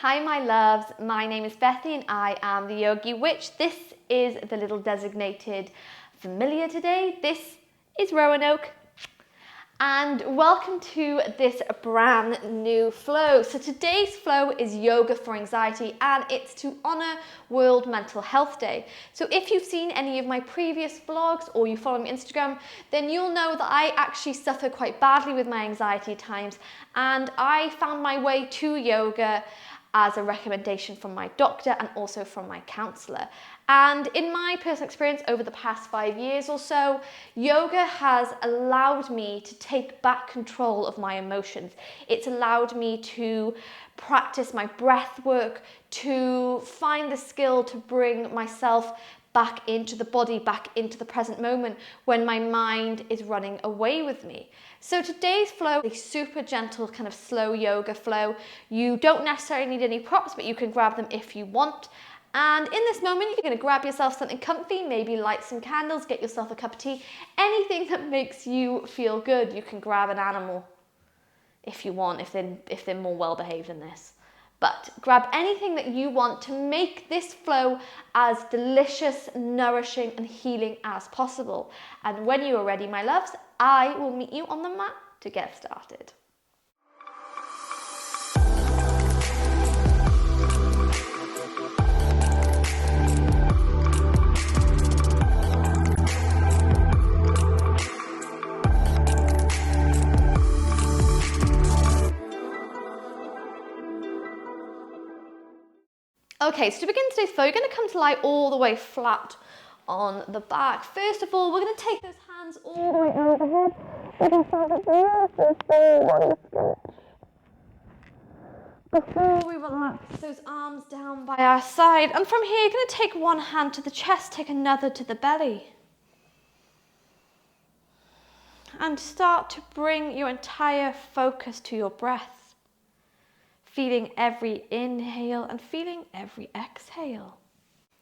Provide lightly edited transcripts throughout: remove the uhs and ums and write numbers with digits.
Hi my loves, my name is Bethany and I am the Yogi Witch. This is the little designated familiar today. This is Roanoke and welcome to this brand new flow. So today's flow is yoga for anxiety and it's to honour World Mental Health Day. So if you've seen any of my previous vlogs or you follow me on Instagram, then you'll know that I actually suffer quite badly with my anxiety at times, and I found my way to yoga as a recommendation from my doctor and also from my counsellor. And in my personal experience over the past 5 years or so, yoga has allowed me to take back control of my emotions. It's allowed me to practice my breath work, to find the skill to bring myself back into the body, back into the present moment when my mind is running away with me. So today's flow is a super gentle kind of slow yoga flow. You don't necessarily need any props, but you can grab them if you want. And in this moment, you're going to grab yourself something comfy, maybe light some candles, get yourself a cup of tea, anything that makes you feel good. You can grab an animal if you want, if they're more well behaved than this. But grab anything that you want to make this flow as delicious, nourishing and healing as possible. And when you are ready, my loves, I will meet you on the mat to get started. Okay, so to begin today's flow, you're going to come to lie all the way flat on the back. First of all, we're going to take those hands all the way overhead. We're going to start with the forward stretch. Before we relax those arms down by our side, and from here, you're going to take one hand to the chest, take another to the belly. And start to bring your entire focus to your breath. Feeling every inhale and feeling every exhale.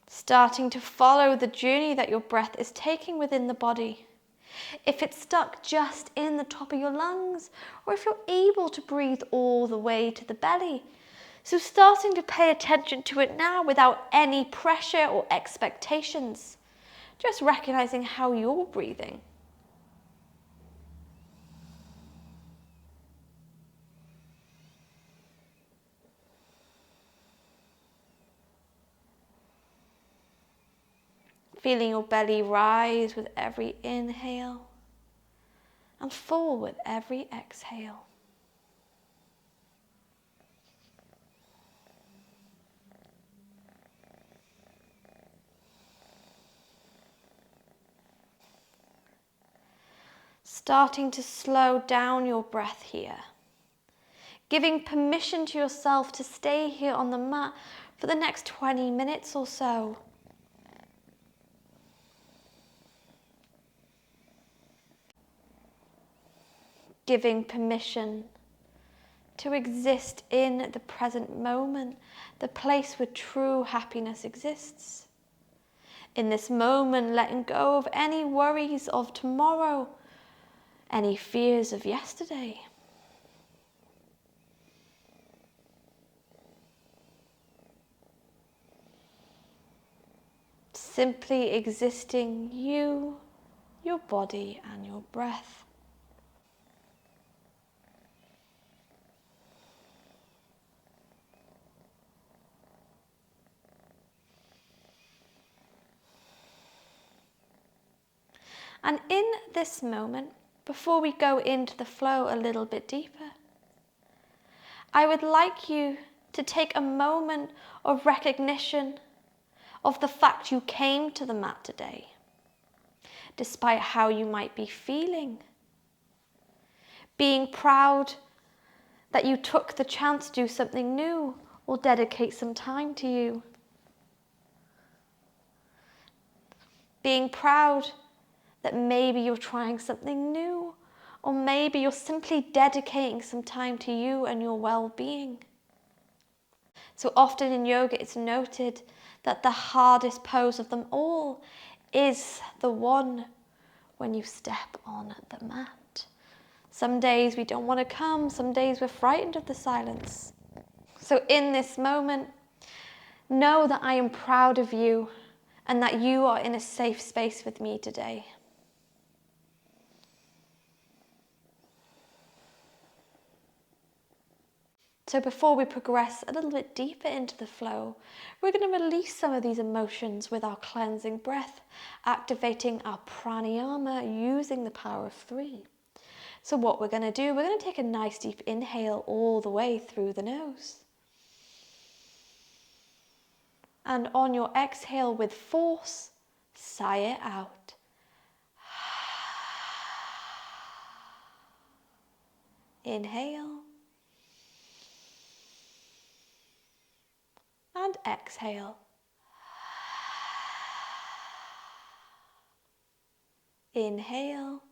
Starting to follow the journey that your breath is taking within the body. If it's stuck just in the top of your lungs, or if you're able to breathe all the way to the belly. So starting to pay attention to it now without any pressure or expectations. Just recognizing how you're breathing. Feeling your belly rise with every inhale and fall with every exhale. Starting to slow down your breath here. Giving permission to yourself to stay here on the mat for the next 20 minutes or so. Giving permission to exist in the present moment, the place where true happiness exists. In this moment, letting go of any worries of tomorrow, any fears of yesterday. Simply existing you, your body and your breath. And in this moment, before we go into the flow a little bit deeper, I would like you to take a moment of recognition of the fact you came to the mat today, despite how you might be feeling. Being proud that you took the chance to do something new or dedicate some time to you. Being proud that maybe you're trying something new, or maybe you're simply dedicating some time to you and your well-being. So often in yoga, it's noted that the hardest pose of them all is the one when you step on the mat. Some days we don't want to come, some days we're frightened of the silence. So in this moment, know that I am proud of you and that you are in a safe space with me today. So before we progress a little bit deeper into the flow, we're going to release some of these emotions with our cleansing breath, activating our pranayama using the power of 3. So what we're going to do, we're going to take a nice deep inhale all the way through the nose. And on your exhale with force, sigh it out. Inhale. And exhale. Inhale.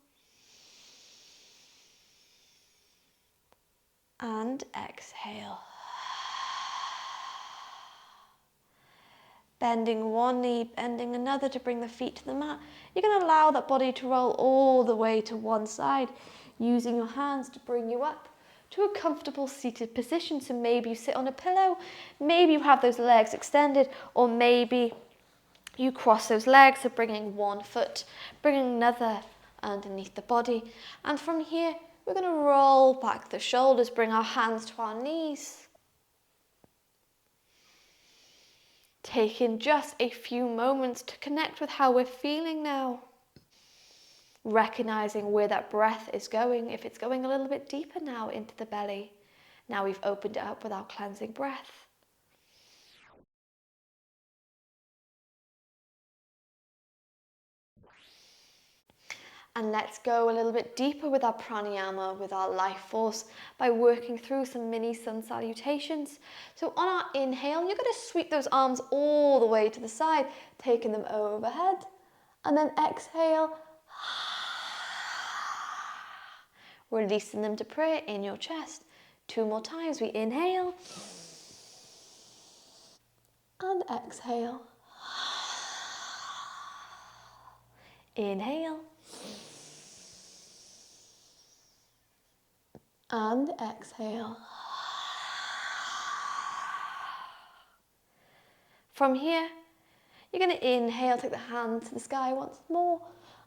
And exhale. Bending one knee, bending another to bring the feet to the mat. You're going to allow that body to roll all the way to one side, using your hands to bring you up to a comfortable seated position. So maybe you sit on a pillow, maybe you have those legs extended, or maybe you cross those legs, so bringing one foot, bringing another underneath the body. And from here, we're going to roll back the shoulders, bring our hands to our knees. Taking just a few moments to connect with how we're feeling now. Recognizing where that breath is going, if it's going a little bit deeper now into the belly. Now we've opened it up with our cleansing breath. And let's go a little bit deeper with our pranayama, with our life force, by working through some mini sun salutations. So on our inhale, you're going to sweep those arms all the way to the side, taking them overhead. And then exhale, releasing them to prayer in your chest. 2 more times. We inhale and exhale. Inhale. And exhale. From here, you're going to inhale, take the hand to the sky once more.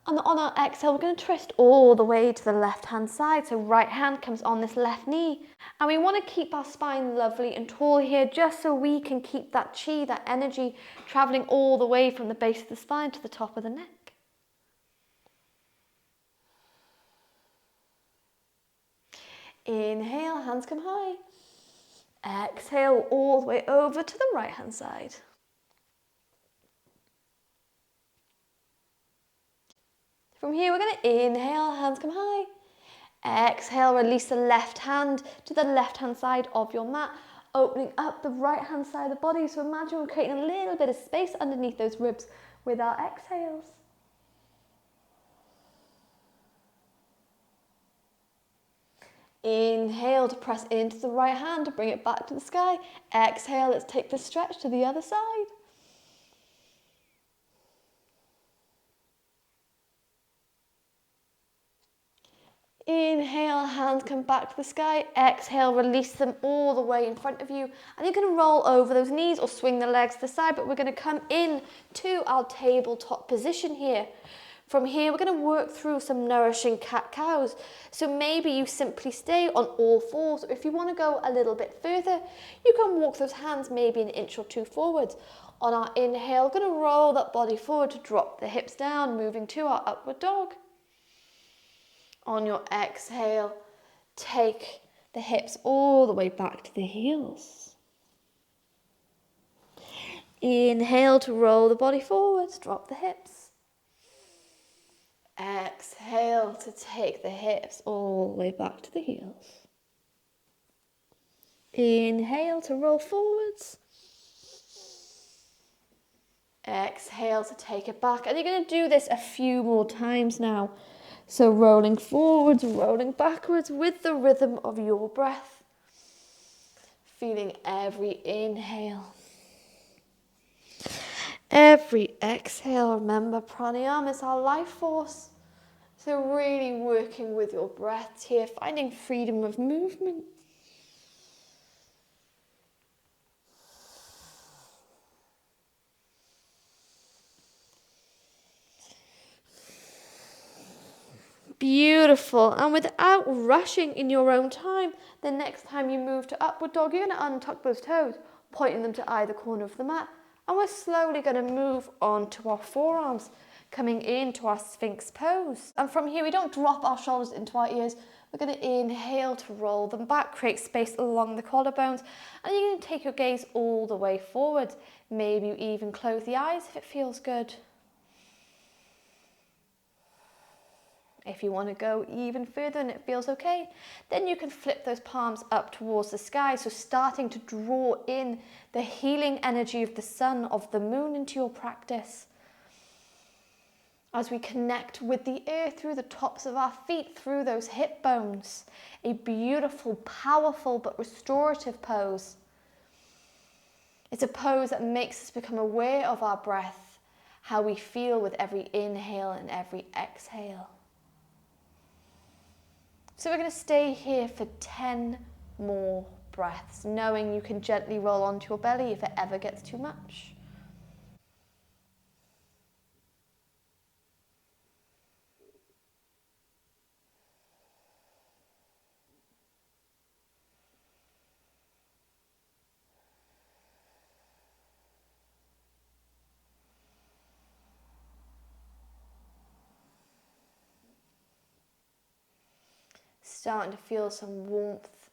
And on our exhale, we're going to twist all the way to the left-hand side. So right hand comes on this left knee. And we want to keep our spine lovely and tall here, just so we can keep that chi, that energy, traveling all the way from the base of the spine to the top of the neck. Inhale, hands come high. Exhale, all the way over to the right-hand side. From here, we're going to inhale, hands come high. Exhale, release the left hand to the left-hand side of your mat, opening up the right-hand side of the body. So imagine we're creating a little bit of space underneath those ribs with our exhales. Inhale to press into the right hand to bring it back to the sky. Exhale, let's take the stretch to the other side. Inhale, hands come back to the sky. Exhale, release them all the way in front of you. And you're going to roll over those knees or swing the legs to the side, but we're going to come in to our tabletop position here. From here, we're going to work through some nourishing cat-cows. So maybe you simply stay on all fours, or if you want to go a little bit further, you can walk those hands maybe an inch or 2 forwards. On our inhale, we're going to roll that body forward to drop the hips down, moving to our upward dog. On your exhale, take the hips all the way back to the heels. Inhale to roll the body forwards, drop the hips. Exhale to take the hips all the way back to the heels. Inhale to roll forwards. Exhale to take it back. And you're going to do this a few more times now. So rolling forwards, rolling backwards with the rhythm of your breath. Feeling every inhale. Every exhale. Remember, pranayama is our life force. So really working with your breath here, finding freedom of movement. Beautiful. And without rushing in your own time, the next time you move to upward dog, you're going to untuck those toes, pointing them to either corner of the mat. And we're slowly going to move on to our forearms, coming into our Sphinx pose. And from here, we don't drop our shoulders into our ears. We're going to inhale to roll them back, create space along the collarbones. And you're going to take your gaze all the way forward. Maybe you even close the eyes if it feels good. If you want to go even further and it feels okay, then you can flip those palms up towards the sky. So starting to draw in the healing energy of the sun, of the moon into your practice. As we connect with the earth through the tops of our feet, through those hip bones. A beautiful, powerful, but restorative pose. It's a pose that makes us become aware of our breath, how we feel with every inhale and every exhale. So we're going to stay here for 10 more breaths, knowing you can gently roll onto your belly if it ever gets too much. Starting to feel some warmth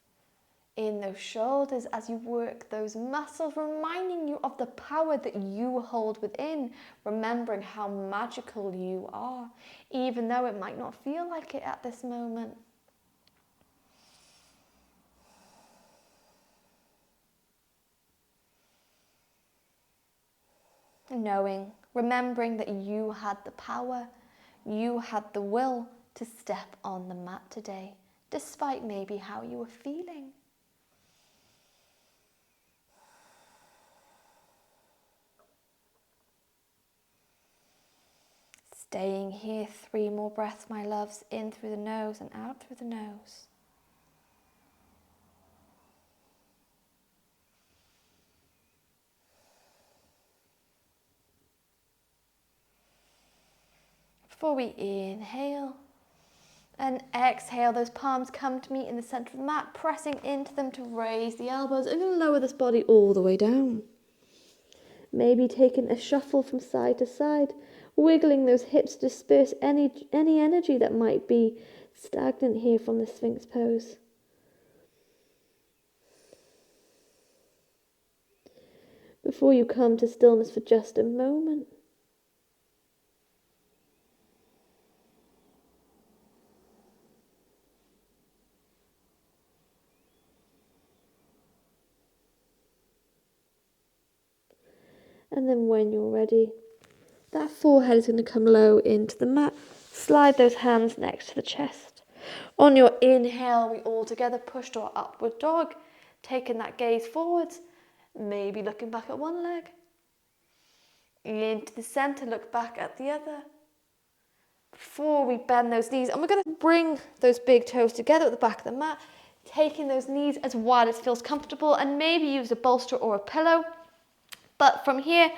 in those shoulders as you work those muscles, reminding you of the power that you hold within, remembering how magical you are, even though it might not feel like it at this moment. Knowing, remembering that you had the power, you had the will to step on the mat today, despite maybe how you were feeling. Staying here, 3 more breaths, my loves, in through the nose and out through the nose. Before we inhale and exhale, those palms come to meet in the center of the mat, pressing into them to raise the elbows. I'm going to lower this body all the way down. Maybe taking a shuffle from side to side, wiggling those hips to disperse any energy that might be stagnant here from the Sphinx pose. Before you come to stillness for just a moment. And then when you're ready, that forehead is going to come low into the mat. Slide those hands next to the chest. On your inhale, we all together push to our upward dog, taking that gaze forwards, maybe looking back at one leg. Into the center, look back at the other. Before we bend those knees, and we're going to bring those big toes together at the back of the mat, taking those knees as wide as feels comfortable, and maybe use a bolster or a pillow. But from here,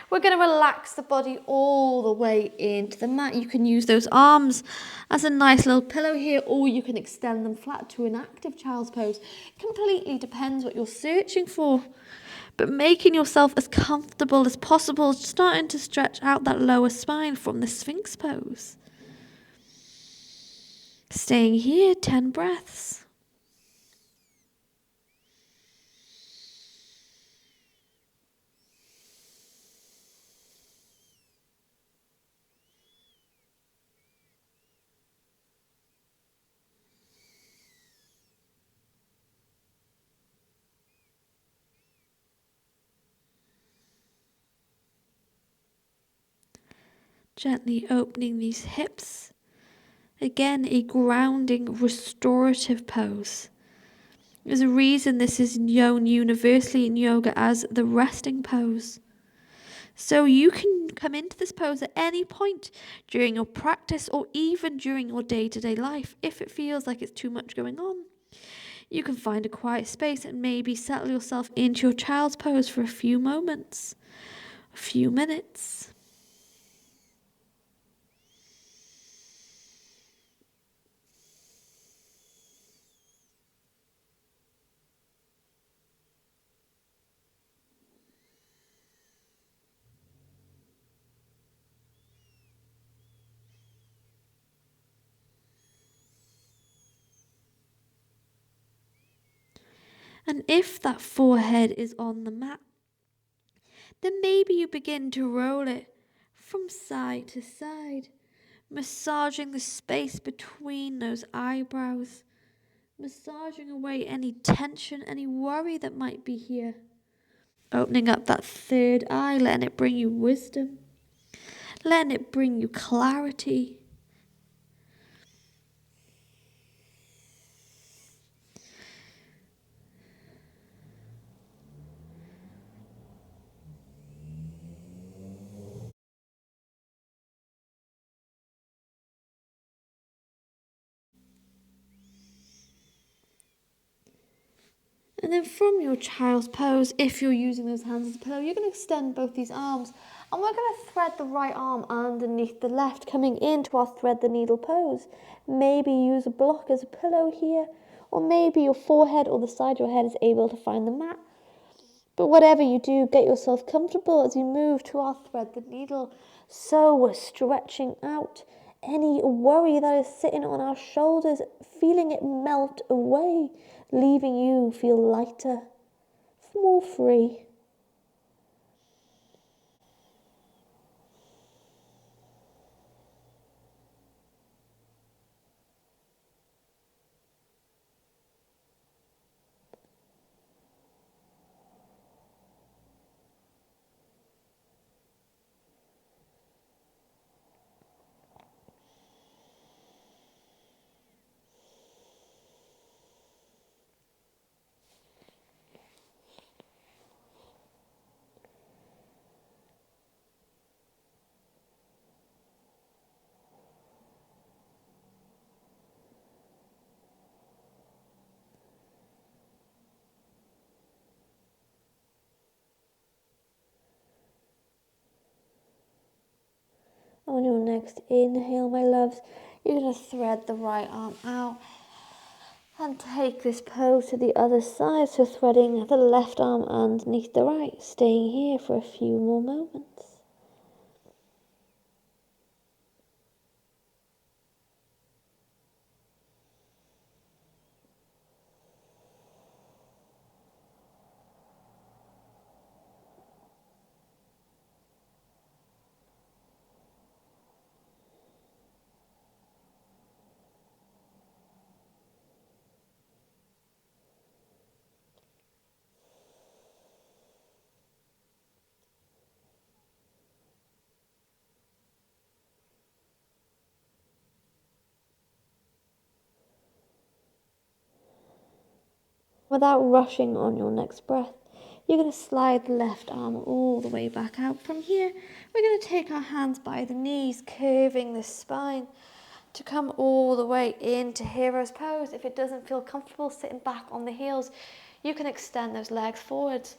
we're going to relax the body all the way into the mat. You can use those arms as a nice little pillow here, or you can extend them flat to an active child's pose. Completely depends what you're searching for. But making yourself as comfortable as possible, starting to stretch out that lower spine from the Sphinx pose. Staying here, 10 breaths. Gently opening these hips. Again, a grounding, restorative pose. There's a reason this is known universally in yoga as the resting pose. So you can come into this pose at any point during your practice or even during your day-to-day life if it feels like it's too much going on. You can find a quiet space and maybe settle yourself into your child's pose for a few moments, a few minutes. And if that forehead is on the mat, then maybe you begin to roll it from side to side, massaging the space between those eyebrows, massaging away any tension, any worry that might be here. Opening up that third eye, letting it bring you wisdom, letting it bring you clarity. And then from your child's pose, if you're using those hands as a pillow, you're going to extend both these arms. And we're going to thread the right arm underneath the left, coming into our thread the needle pose. Maybe use a block as a pillow here, or maybe your forehead or the side of your head is able to find the mat. But whatever you do, get yourself comfortable as you move to our thread the needle. So we're stretching out any worry that is sitting on our shoulders, feeling it melt away, leaving you feel lighter, more free. On your next inhale, my loves, you're going to thread the right arm out and take this pose to the other side. So threading the left arm underneath the right, staying here for a few more moments. Without rushing on your next breath, you're going to slide the left arm all the way back out. From here, we're going to take our hands by the knees, curving the spine to come all the way into hero's pose. If it doesn't feel comfortable sitting back on the heels, you can extend those legs forwards.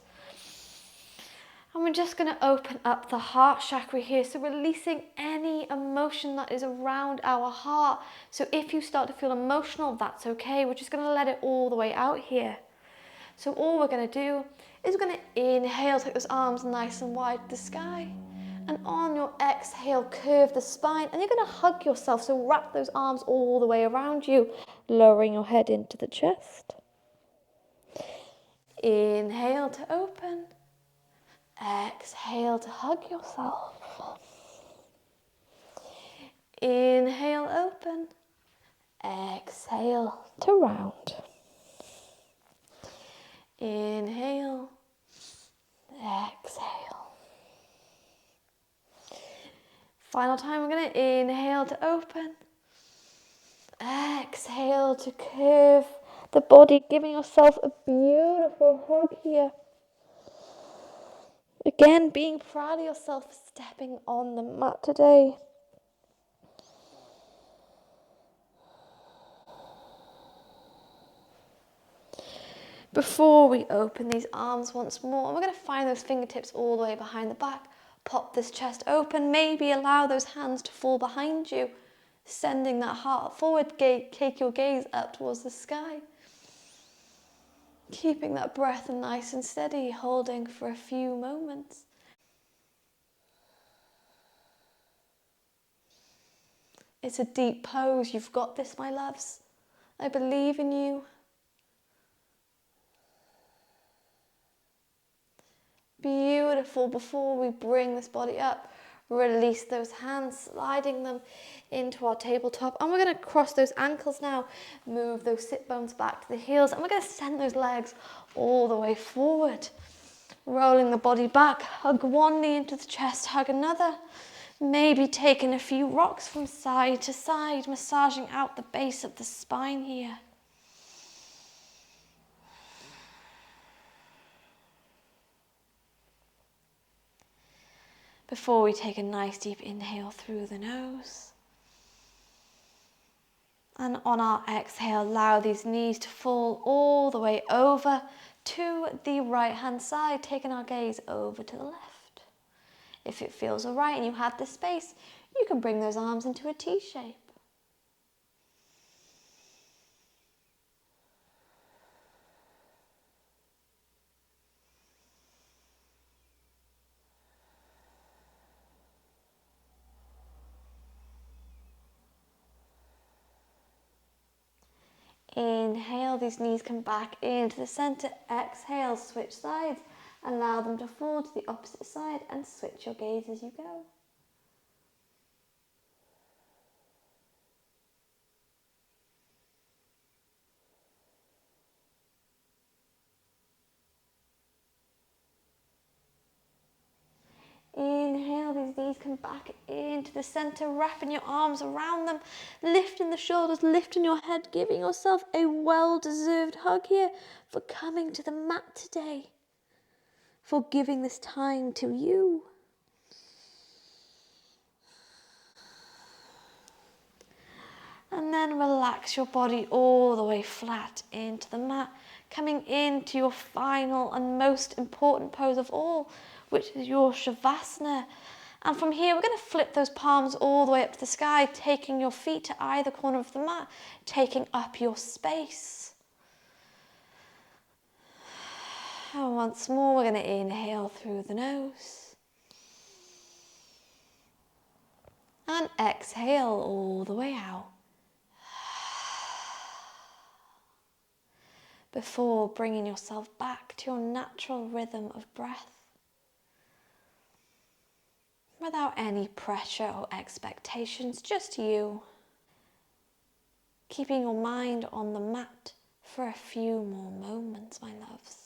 And we're just going to open up the heart chakra here, so releasing any emotion that is around our heart. So if you start to feel emotional, that's okay. We're just going to let it all the way out here. So all we're going to do is we're going to inhale, take those arms nice and wide to the sky. And on your exhale, curve the spine, and you're going to hug yourself. So wrap those arms all the way around you, lowering your head into the chest. Inhale to open. Exhale to hug yourself. Inhale, open. Exhale to round. Inhale. Exhale. Final time, we're going to inhale to open. Exhale to curve the body, giving yourself a beautiful hug here. Again, being proud of yourself for stepping on the mat today. Before we open these arms once more, we're going to find those fingertips all the way behind the back. Pop this chest open, maybe allow those hands to fall behind you, sending that heart forward, take your gaze up towards the sky. Keeping that breath nice and steady, holding for a few moments. It's a deep pose. You've got this, my loves. I believe in you. beautiful. Before we bring this body up, release those hands, sliding them into our tabletop. And we're going to cross those ankles now, move those sit bones back to the heels, and we're going to send those legs all the way forward. Rolling the body back, hug one knee into the chest, hug another. Maybe taking a few rocks from side to side, massaging out the base of the spine here. Before we take a nice deep inhale through the nose. And on our exhale, allow these knees to fall all the way over to the right hand side, taking our gaze over to the left. If it feels all right and you have the space, you can bring those arms into a T shape. Inhale, these knees come back into the center. Exhale, switch sides. Allow them to fall to the opposite side and switch your gaze as you go. Inhale, these knees come back into the center, wrapping your arms around them, lifting the shoulders, lifting your head, giving yourself a well-deserved hug here for coming to the mat today, for giving this time to you. And then relax your body all the way flat into the mat, coming into your final and most important pose of all, which is your Shavasana. And from here, we're going to flip those palms all the way up to the sky, taking your feet to either corner of the mat, taking up your space. And once more, we're going to inhale through the nose. And exhale all the way out. Before bringing yourself back to your natural rhythm of breath, without any pressure or expectations, just you, keeping your mind on the mat for a few more moments, my loves.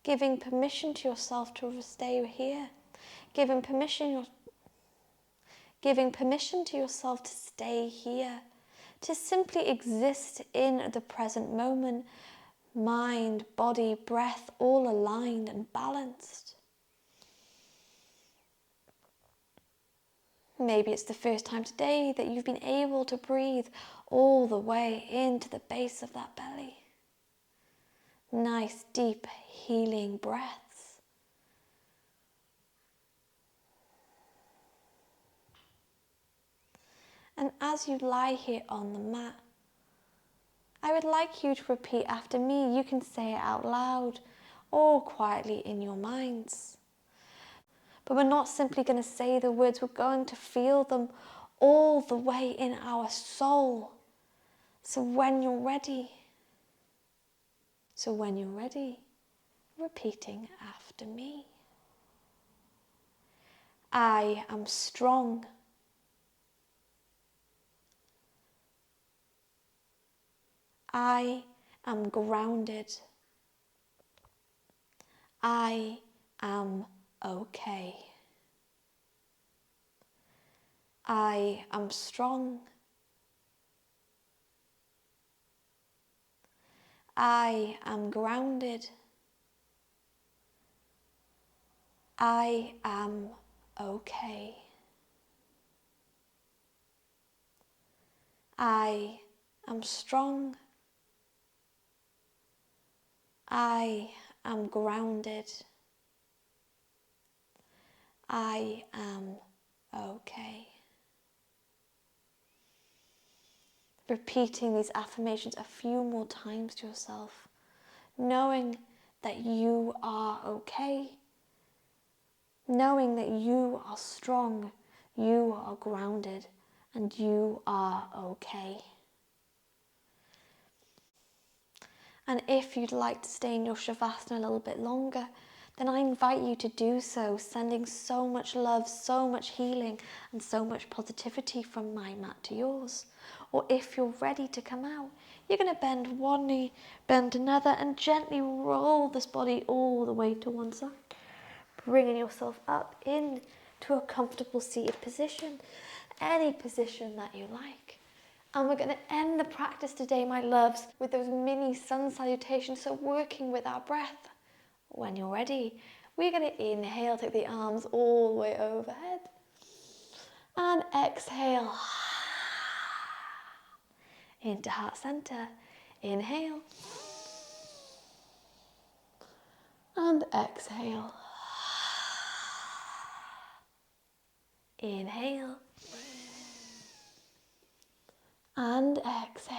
Giving permission to yourself to stay here. Giving permission to yourself to stay here. To simply exist in the present moment. Mind, body, breath, all aligned and balanced. Maybe it's the first time today that you've been able to breathe all the way into the base of that belly. Nice, deep, healing breaths. And as you lie here on the mat, I would like you to repeat after me. You can say it out loud or quietly in your minds. But we're not simply going to say the words, we're going to feel them all the way in our soul. So when you're ready, repeating after me. I am strong. I am grounded. I am okay. I am strong. I am grounded. I am okay. I am strong. I am grounded. I am okay. Repeating these affirmations a few more times to yourself, knowing that you are okay, knowing that you are strong, you are grounded, and you are okay. And if you'd like to stay in your Shavasana a little bit longer, then I invite you to do so, sending so much love, so much healing, and so much positivity from my mat to yours. Or if you're ready to come out, you're going to bend one knee, bend another, and gently roll this body all the way to one side, bringing yourself up into a comfortable seated position, any position that you like. And we're going to end the practice today, my loves, with those mini sun salutations, so working with our breath. When you're ready, we're going to inhale, take the arms all the way overhead, and exhale into heart center. Inhale and exhale. Inhale and exhale.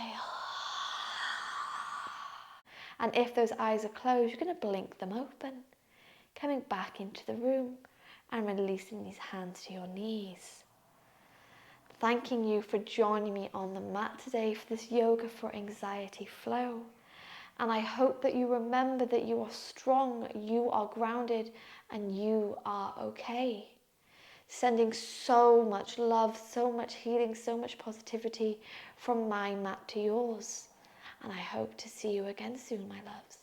And if those eyes are closed, you're going to blink them open, coming back into the room and releasing these hands to your knees. Thanking you for joining me on the mat today for this yoga for anxiety flow. And I hope that you remember that you are strong, you are grounded, and you are okay. Sending so much love, so much healing, so much positivity from my mat to yours. And I hope to see you again soon, my loves.